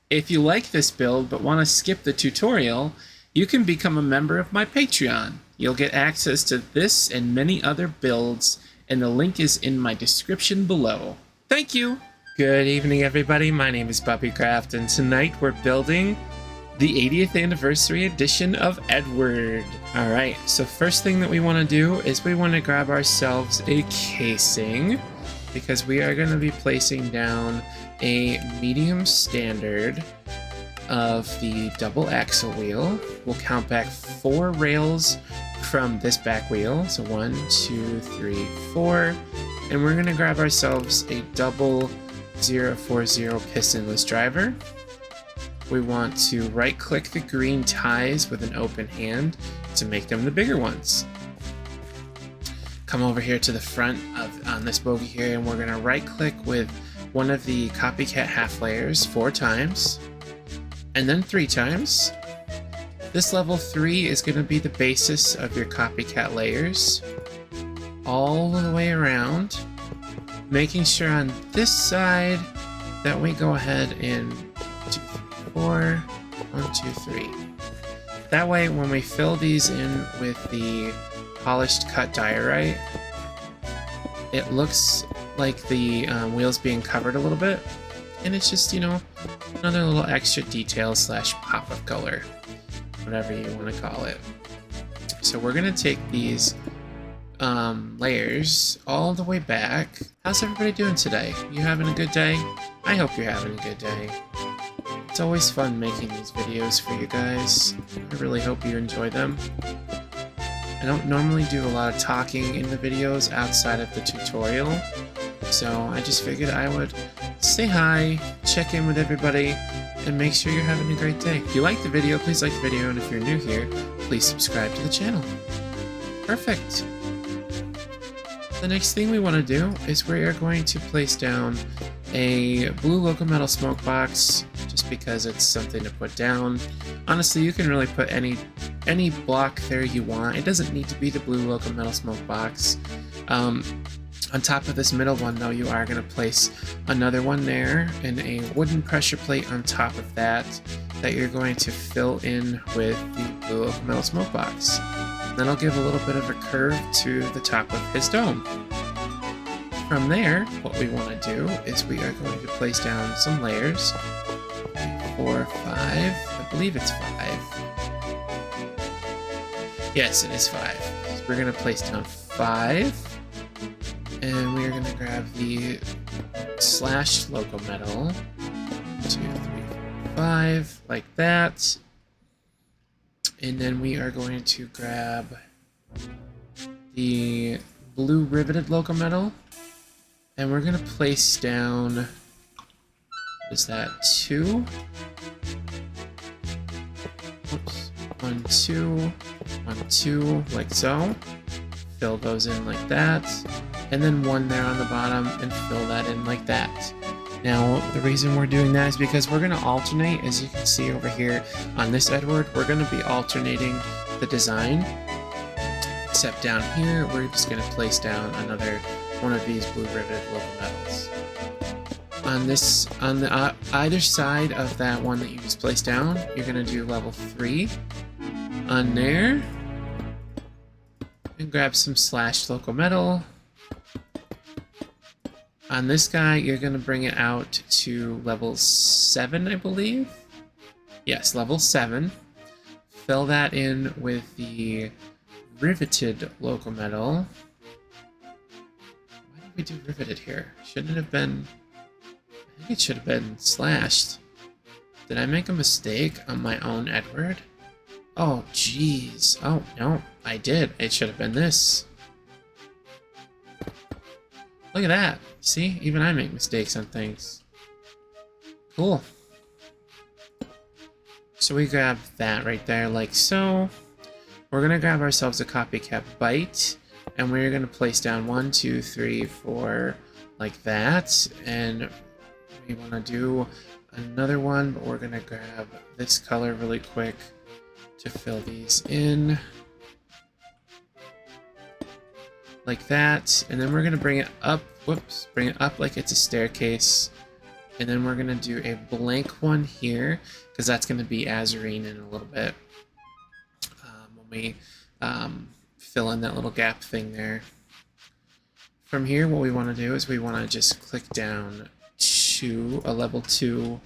If you like this build but want to skip the tutorial, you can become a member of my Patreon. You'll get access to this and many other builds, and the link is in my description below. Thank you! Good evening, everybody. My name is Bubby, and tonight we're building the 80th anniversary edition of Edward. Alright, so first thing that we want to do is we want to grab ourselves a casing, because we are going to be placing down a medium standard of the double axle wheel. We'll count back 4 rails from this back wheel. So 1, 2, 3, 4. And we're going to grab ourselves a double 040 pistonless driver. We want to right click the green ties with an open hand to make them the bigger ones. Come over here to the front on this bogie here, and we're going to right click with one of the copycat half layers 4 times, and then 3 times. This level 3 is going to be the basis of your copycat layers all the way around, making sure on this side that we go ahead and 2, 3, 4, 1, 2, 3. That way when we fill these in with the polished cut diorite, it looks like the wheels being covered a little bit, and it's just, you know, another little extra detail slash pop of color, whatever you want to call it. So we're going to take these layers all the way back. How's everybody doing today? You having a good day? I hope you're having a good day. It's always fun making these videos for you guys. I really hope you enjoy them. I don't normally do a lot of talking in the videos outside of the tutorial, so I just figured I would say hi, check in with everybody, and make sure you're having a great day. If you like the video, please like the video, and if you're new here, please subscribe to the channel. Perfect. The next thing we want to do is we are going to place down a blue Locomotive smoke box, just because it's something to put down. Honestly, you can really put any block there you want. It doesn't need to be the blue Locomotive smoke box. On top of this middle one, though, you are going to place another one there, and a wooden pressure plate on top of that you're going to fill in with the blue Locomotive smoke box. That'll give a little bit of a curve to the top of his dome. From there, what we want to do is we are going to place down some layers. 4, 5, I believe it's 5. Yes, it is 5. So we're going to place down 5, and we are going to grab the slashed loco metal. 2, 3, 5, like that. And then we are going to grab the blue riveted loco metal, and we're going to place down, what is that, 2? Oops. 1, 2, 1, 2, like so. Fill those in like that, and then 1 there on the bottom, and fill that in like that. Now, the reason we're doing that is because we're going to alternate, as you can see over here on this Edward, we're going to be alternating the design. Except down here, we're just going to place down another one of these blue riveted locomotives. On the either side of that one that you just placed down, you're going to do level 3 on there, and grab some slashed loco metal. On this guy, you're going to bring it out to level 7, I believe. Yes, level 7. Fill that in with the riveted loco metal. Why did we do riveted here? Shouldn't it have been... I think it should have been slashed. Did I make a mistake on my own Edward? Oh, jeez. Oh, no, I did. It should have been this. Look at that. See? Even I make mistakes on things. Cool. So we grab that right there like so. We're going to grab ourselves a copycat bite, and we're going to place down 1, 2, 3, 4 like that. And we want to do another one, but we're going to grab this color really quick to fill these in. Like that, and then we're going to bring it up, whoops, bring it up like it's a staircase And then we're going to do a blank one here, because that's going to be azurine in a little bit. When we fill in that little gap thing there. From here, what we want to do is we want to just click down to a level 2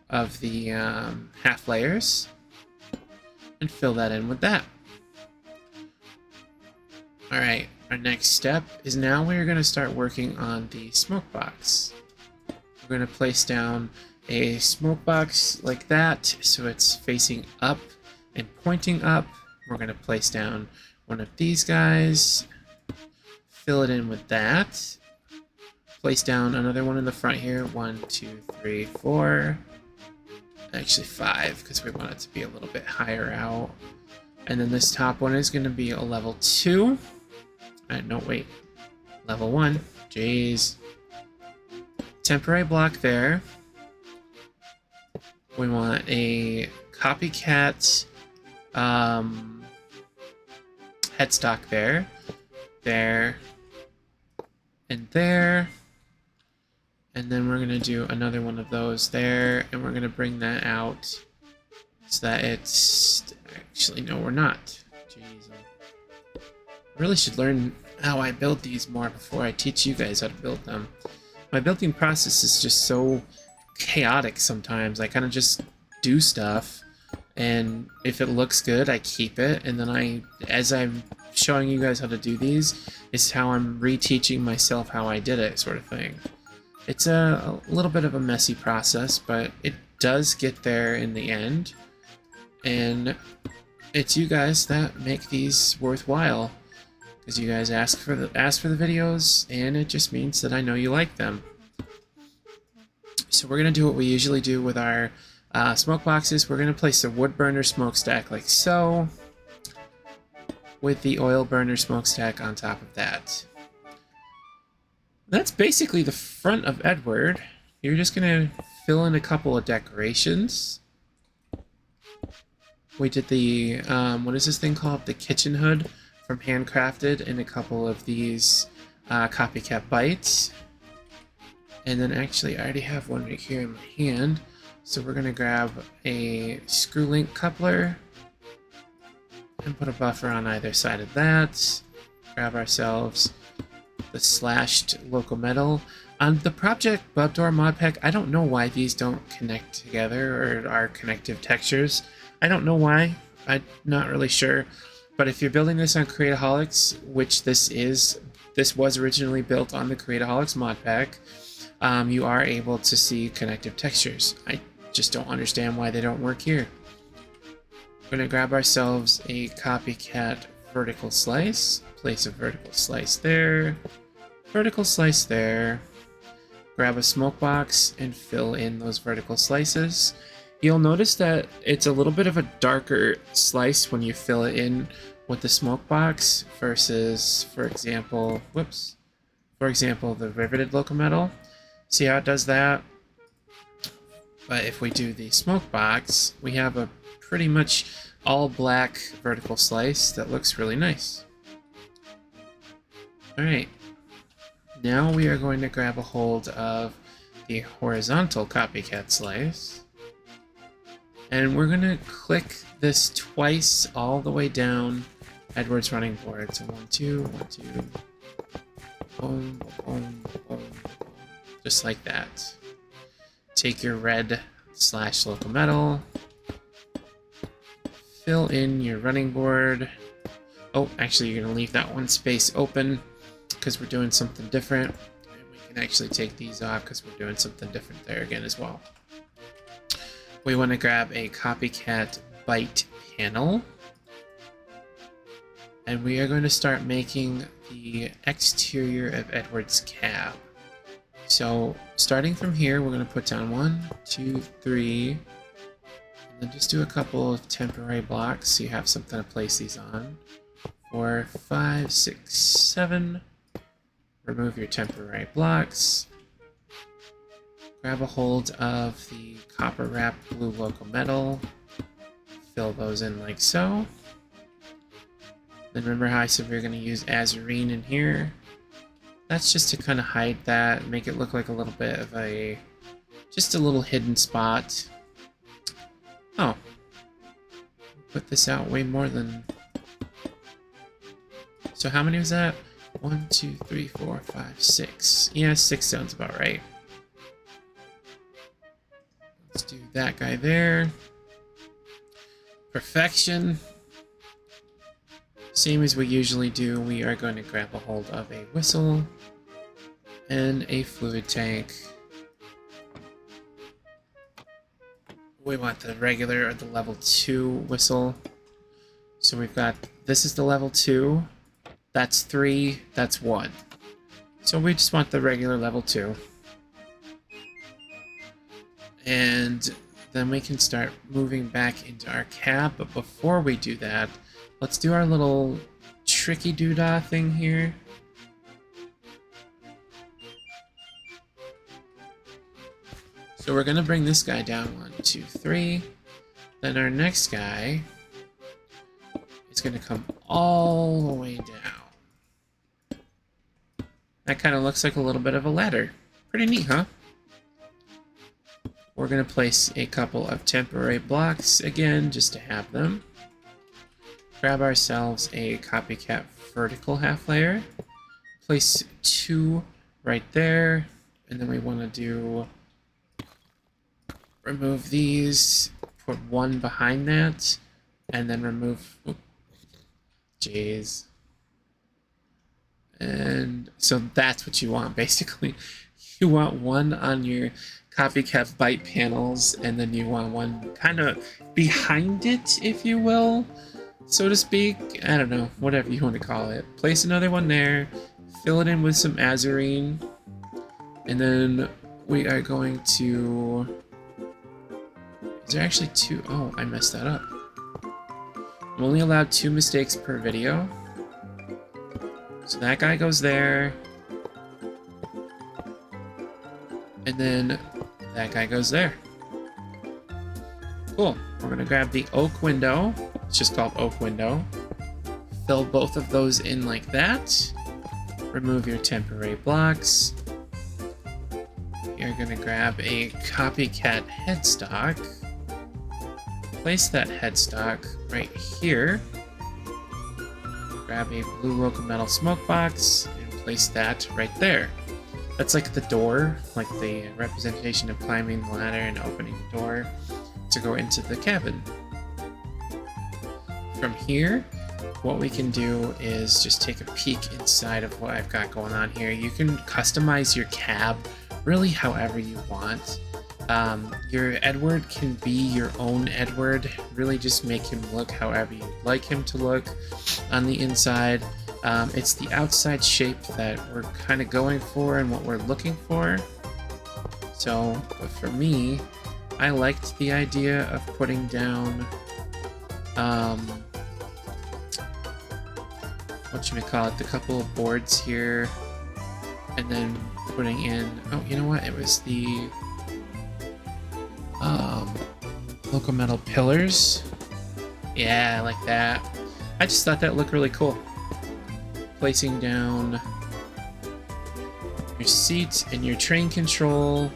of the half layers and fill that in with that. Alright, our next step is now we're going to start working on the smoke box. We're going to place down a smoke box like that so it's facing up and pointing up. We're going to place down one of these guys, fill it in with that, place down another one in the front here, 1, 2, 3, 4, actually 5 because we want it to be a little bit higher out. And then this top one is going to be a level 2. No, wait. Level 1. Jeez. Temporary block there. We want a copycat headstock there. There. And there. And then we're going to do another one of those there. And we're going to bring that out so that it's... Actually, no, we're not. Jeez. I really should learn how I build these more before I teach you guys how to build them. My building process is just so chaotic sometimes. I kind of just do stuff, and if it looks good, I keep it, and then as I'm showing you guys how to do these, is how I'm reteaching myself how I did it, sort of thing. It's a little bit of a messy process, but it does get there in the end, and it's you guys that make these worthwhile. Because you guys ask for the videos, and it just means that I know you like them. So we're going to do what we usually do with our smoke boxes. We're going to place the wood burner smokestack like so, with the oil burner smokestack on top of that. That's basically the front of Edward. You're just going to fill in a couple of decorations. We did the, what is this thing called? The kitchen hood. From Handcrafted in a couple of these copycat bites. And then actually I already have one right here in my hand, so we're gonna grab a screw link coupler and put a buffer on either side of that. Grab ourselves the slashed Locomotive. On the project Bubbdor Modpack, I don't know why these don't connect together or are connective textures. I don't know why. I'm not really sure. But if you're building this on Creataholics, which this was originally built on the Creataholics Modpack, you are able to see connective textures. I just don't understand why they don't work here. We're going to grab ourselves a copycat vertical slice, place a vertical slice there, vertical slice there, grab a smoke box and fill in those vertical slices. You'll notice that it's a little bit of a darker slice when you fill it in with the smoke box versus, for example, the riveted Locomotive. See how it does that? But if we do the smoke box, we have a pretty much all black vertical slice that looks really nice. Alright, now we are going to grab a hold of the horizontal copycat slice. And we're going to click this twice all the way down Edward's running board. So 1, 2, 1, 2, boom, boom, boom, just like that. Take your red slash Locomotive, fill in your running board. Oh, actually you're going to leave that one space open because we're doing something different. And we can actually take these off because we're doing something different there again as well. We want to grab a copycat bite panel, and we are going to start making the exterior of Edward's cab. So starting from here, we're going to put down 1, 2, 3, and then just do a couple of temporary blocks so you have something to place these on. 4, 5, 6, 7. Remove your temporary blocks. Grab a hold of the copper wrapped blue Locomotive, fill those in like so. Then remember how I said we were going to use azurine in here? That's just to kind of hide that, make it look like a little bit of a Just a little hidden spot. Oh. Put this out way more than... So how many was that? 1, 2, 3, 4, 5, 6. Yeah, 6 sounds about right. Let's do that guy there. Perfection. Same as we usually do, we are going to grab a hold of a whistle and a fluid tank. We want the regular or the level 2 whistle. So we've got, this is the level 2, that's 3, that's 1. So we just want the regular level 2. And then we can start moving back into our cab, but before we do that, let's do our little tricky doodah thing here. So we're gonna bring this guy down 1, 2, 3. Then our next guy is gonna come all the way down. That kind of looks like a little bit of a ladder. Pretty neat, huh? We're gonna place a couple of temporary blocks again, just to have them. Grab ourselves a copycat vertical half layer. Place 2 right there, and then we want to do remove these, put 1 behind that, and then remove. Jeez. And so that's what you want, basically. You want 1 on your copycat byte panels, and then you want 1 kind of behind it, if you will, so to speak. I don't know, whatever you want to call it. Place another one there, fill it in with some azurine, and then we are going to... Is there actually 2? Oh, I messed that up. I'm only allowed 2 mistakes per video. So that guy goes there. And then that guy goes there. Cool. We're going to grab the oak window. It's just called oak window. Fill both of those in like that. Remove your temporary blocks. You're going to grab a copycat headstock. Place that headstock right here. Grab a blue locomotive smoke box and place that right there. That's like the door, like the representation of climbing the ladder and opening the door to go into the cabin. From here, what we can do is just take a peek inside of what I've got going on here. You can customize your cab really however you want. Your Edward can be your own Edward. Really just make him look however you'd like him to look on the inside. It's the outside shape that we're kind of going for and what we're looking for. So, for me, I liked the idea of putting down, the couple of boards here, and then putting in, oh, you know what, it was the locomotive pillars. Yeah, I like that. I just thought that looked really cool. Placing down your seat and your train control.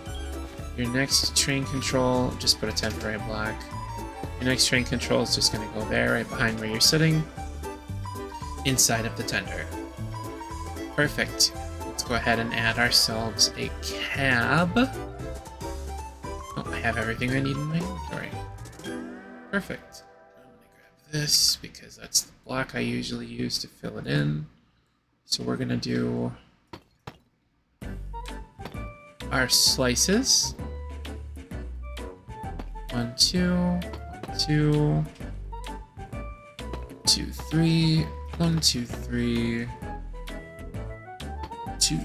Your next train control, just put a temporary block. Your next train control is just going to go there, right behind where you're sitting, inside of the tender. Perfect. Let's go ahead and add ourselves a cab. Oh, I have everything I need in my inventory. Perfect. I'm going to grab this because that's the block I usually use to fill it in. So we're going to do our slices. 1, 2, 2, 2, 3, 1, 2, 3, 2,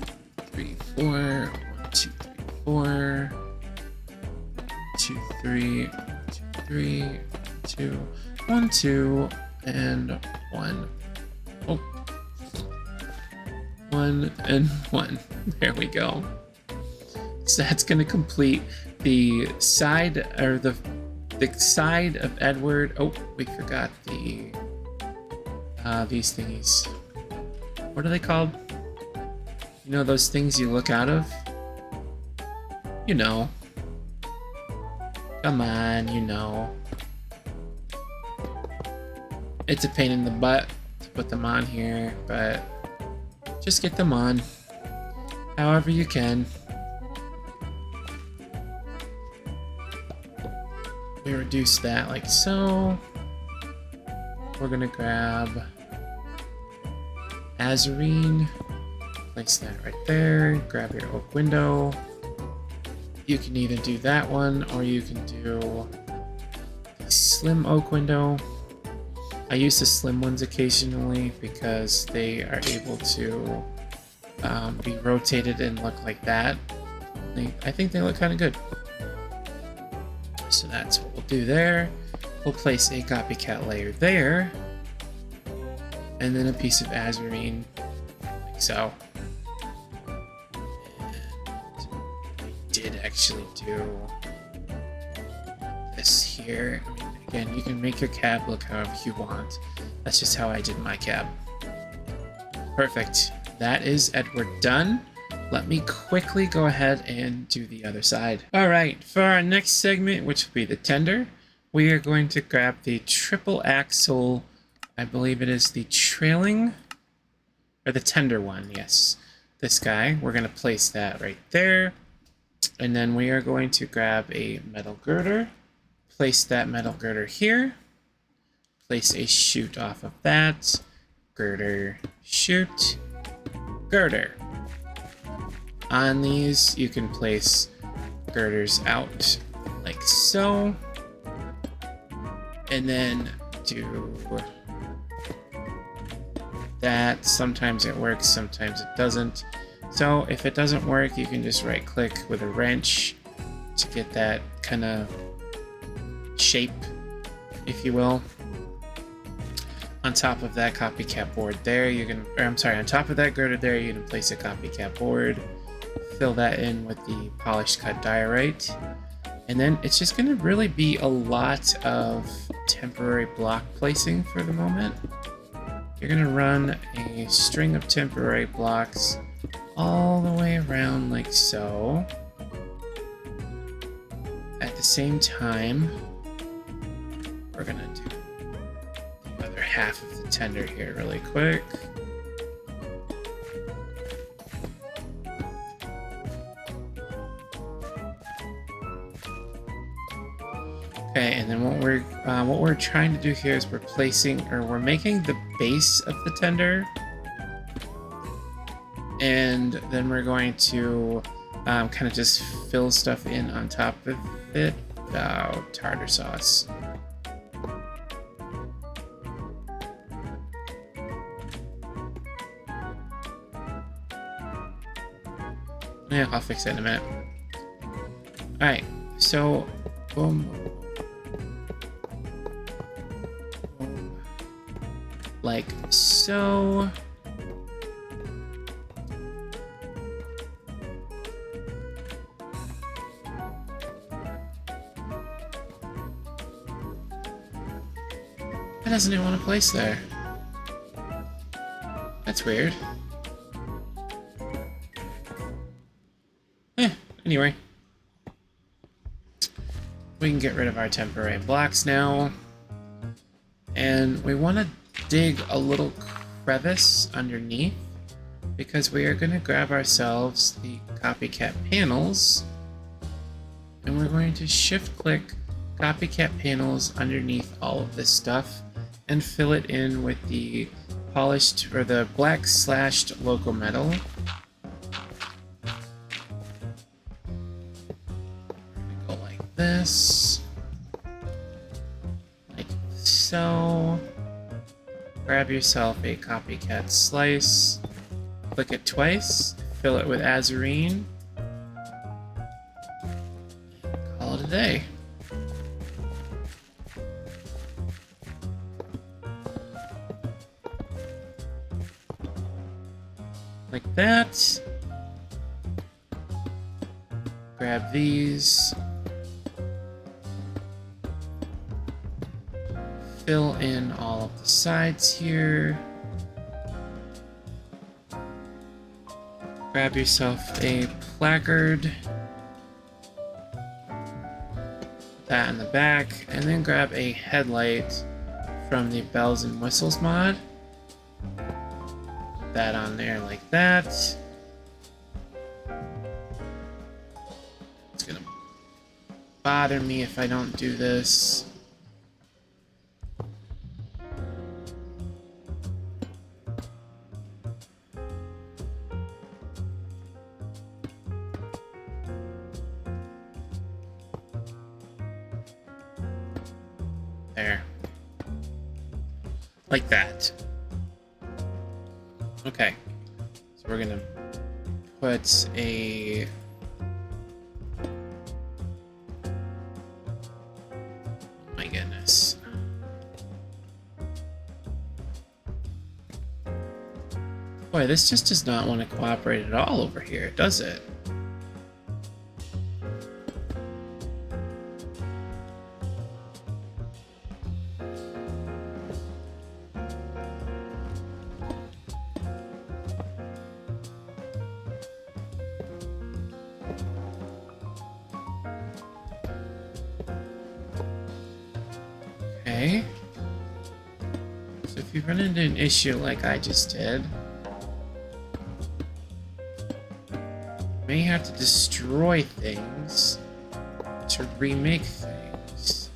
3, 4, 1, 2, 3, 4, 2, 3, 2, 3, 2, 1, 2, and 1. Oh. 1 and 1. There we go. So that's going to complete the side, or the side of Edward. Oh, we forgot the these thingies. What are they called? You know those things you look out of? You know. Come on, you know. It's a pain in the butt to put them on here, but just get them on however you can. We reduce that like so. We're gonna grab Azurine, place that right there, grab your oak window. You can either do that one or you can do the slim oak window. I use the slim ones occasionally because they are able to be rotated and look like that. I think they look kind of good. So that's what we'll do there. We'll place a copycat layer there, and then a piece of Azurine, like so. And I did actually do this here. I mean, again, you can make your cab look however you want. That's just how I did my cab. Perfect. That is Edward done. Let me quickly go ahead and do the other side. All right, for our next segment, which will be the tender, we are going to grab the triple axle. I believe it is the trailing, or the tender one, yes. This guy, we're gonna place that right there. And then we are going to grab a metal girder, place that metal girder here, place a chute off of that, girder, chute, girder. On these, you can place girders out like so, and then do that. Sometimes it works, sometimes it doesn't. So if it doesn't work, you can just right click with a wrench to get that kind of shape, if you will. On top of that copycat board there, you can, or I'm sorry, on top of that girder there, you can place a copycat board. Fill that in with the polished cut diorite, and then it's just going to really be a lot of temporary block placing for the moment. You're going to run a string of temporary blocks all the way around like so. At the same time, we're going to do the other half of the tender here really quick. Okay, and then what we're trying to do here is we're making the base of the tender, and then we're going to kind of just fill stuff in on top of it. Oh, tartar sauce. Yeah, I'll fix that in a minute. All right, so boom. Like so. Why doesn't it want to place there? That's weird. Anyway. We can get rid of our temporary blocks now. And we want to dig a little crevice underneath because we are going to grab ourselves the copycat panels, and we're going to shift click copycat panels underneath all of this stuff and fill it in with the polished or the black slashed loco metal. Go like this, like so. Grab yourself a copycat slice, click it twice, fill it with Azurine, call it a day. Like that. Grab these. Fill in all of the sides here. Grab yourself a placard. that in the back, and then grab a headlight from the bells and whistles mod. Put that on there like that. It's gonna bother me if I don't do this. There. Like that. Okay. So we're gonna put a... Oh my goodness. Boy, this just does not want to cooperate at all over here, does it? Okay. So if you run into an issue like I just did, you may have to destroy things to remake things.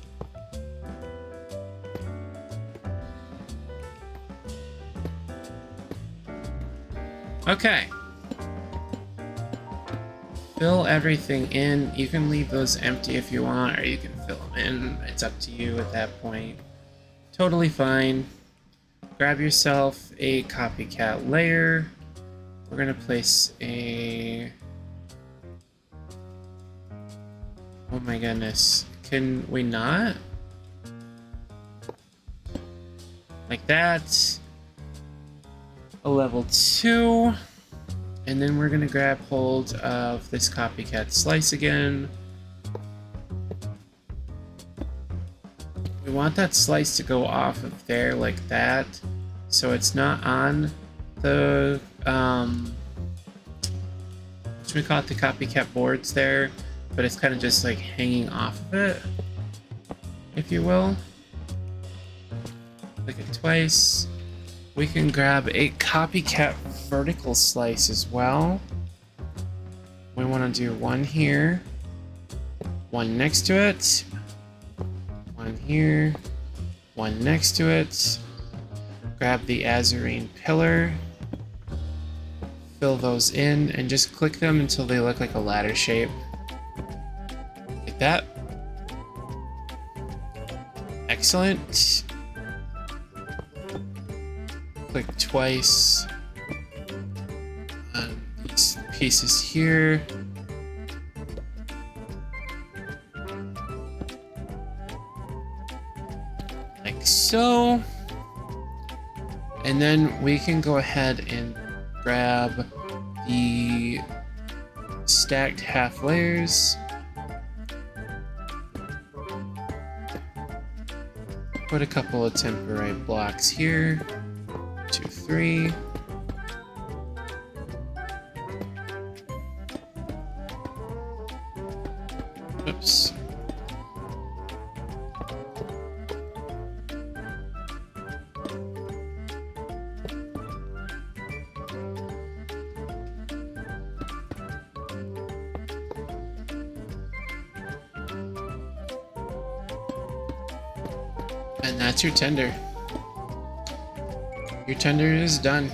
Okay. Fill everything in. You can leave those empty if you want, or you can fill them in. It's up to you at that point. Totally fine. Grab yourself a copycat layer. We're gonna place a... Oh my goodness. Can we not? Like that. A level 2. And then we're gonna grab hold of this copycat slice again. We want that slice to go off of there like that, so it's not on the we call it the copycat boards there, but it's kind of just like hanging off of it, if you will. Click it twice. We can grab a copycat vertical slice as well. We want to do one here, one next to it, one here, one next to it. Grab the azurine pillar, fill those in, and just click them until they look like a ladder shape. Like that. Excellent. Click twice on these pieces here. Like so. And then we can go ahead and grab the stacked half layers. Put a couple of temporary blocks here. 2, 3. Oops. And that's your tender. Your tender is done.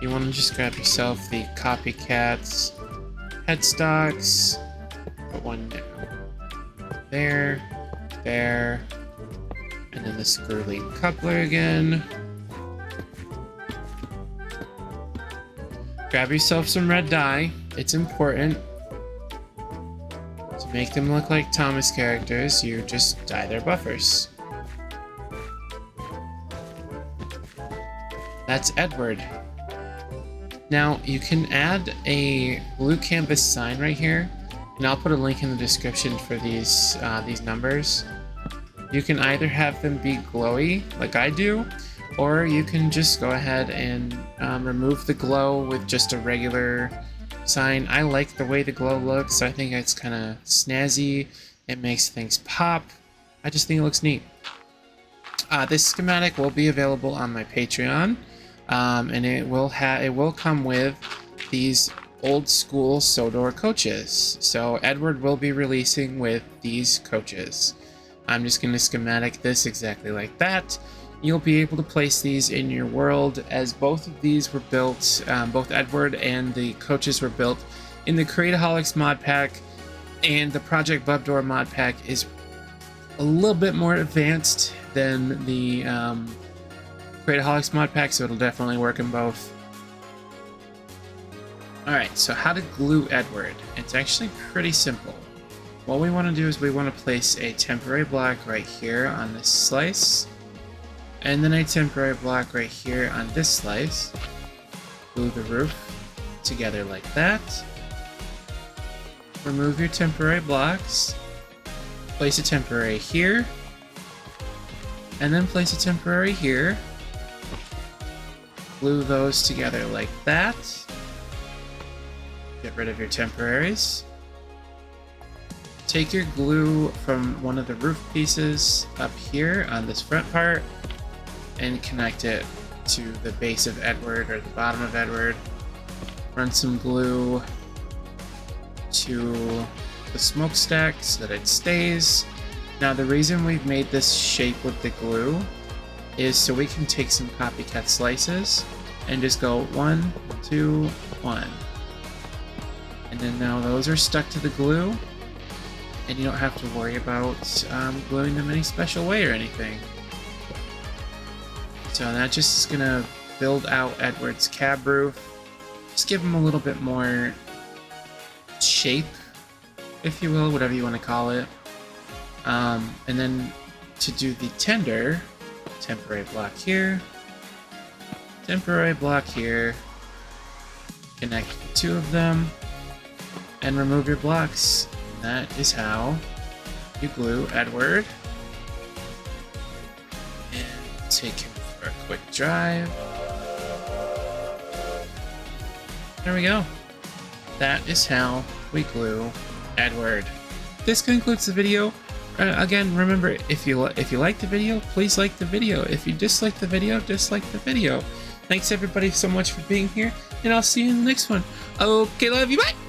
You want to just grab yourself the copycats headstocks. Put one there, there, and then the screw lead coupler again. Grab yourself some red dye. It's important. To make them look like Thomas characters, you just dye their buffers. That's Edward. Now, you can add a blue canvas sign right here, and I'll put a link in the description for these numbers. You can either have them be glowy, like I do, or you can just go ahead and remove the glow with just a regular sign. I like the way the glow looks. I think it's kind of snazzy. It makes things pop. I just think it looks neat. This schematic will be available on my Patreon, and it will come with these old school Sodor coaches. So Edward will be releasing with these coaches. I'm just going to schematic this exactly like that. You'll be able to place these in your world, as both of these were built, both Edward and the coaches were built in the Creataholics mod pack, and the Project Bubbdor mod pack is a little bit more advanced than the Creataholics mod pack, so it'll definitely work in both. Alright, so how to glue Edward. It's actually pretty simple. What we want to do is we want to place a temporary block right here on this slice, and then a temporary block right here on this slice. Glue the roof together like that. Remove your temporary blocks. Place a temporary here, and then place a temporary here. Glue those together like that. Get rid of your temporaries. Take your glue from one of the roof pieces up here on this front part and connect it to the base of Edward or the bottom of Edward. Run some glue to the smokestack so that it stays. Now the reason we've made this shape with the glue is so we can take some copycat slices and just go 1, 2, 1. And then now those are stuck to the glue, and you don't have to worry about gluing them any special way or anything. So that just is gonna build out Edward's cab roof. Just give him a little bit more shape, if you will, whatever you want to call it. And then to do the tender, temporary block here, temporary block here, connect the two of them, and remove your blocks. And that is how you glue Edward. And take him for a quick drive. There we go. That is how we glue Edward. This concludes the video. Again, remember, if you like the video, please like the video. If you dislike the video, dislike the video. Thanks everybody so much for being here, and I'll see you in the next one. Okay, love you, bye!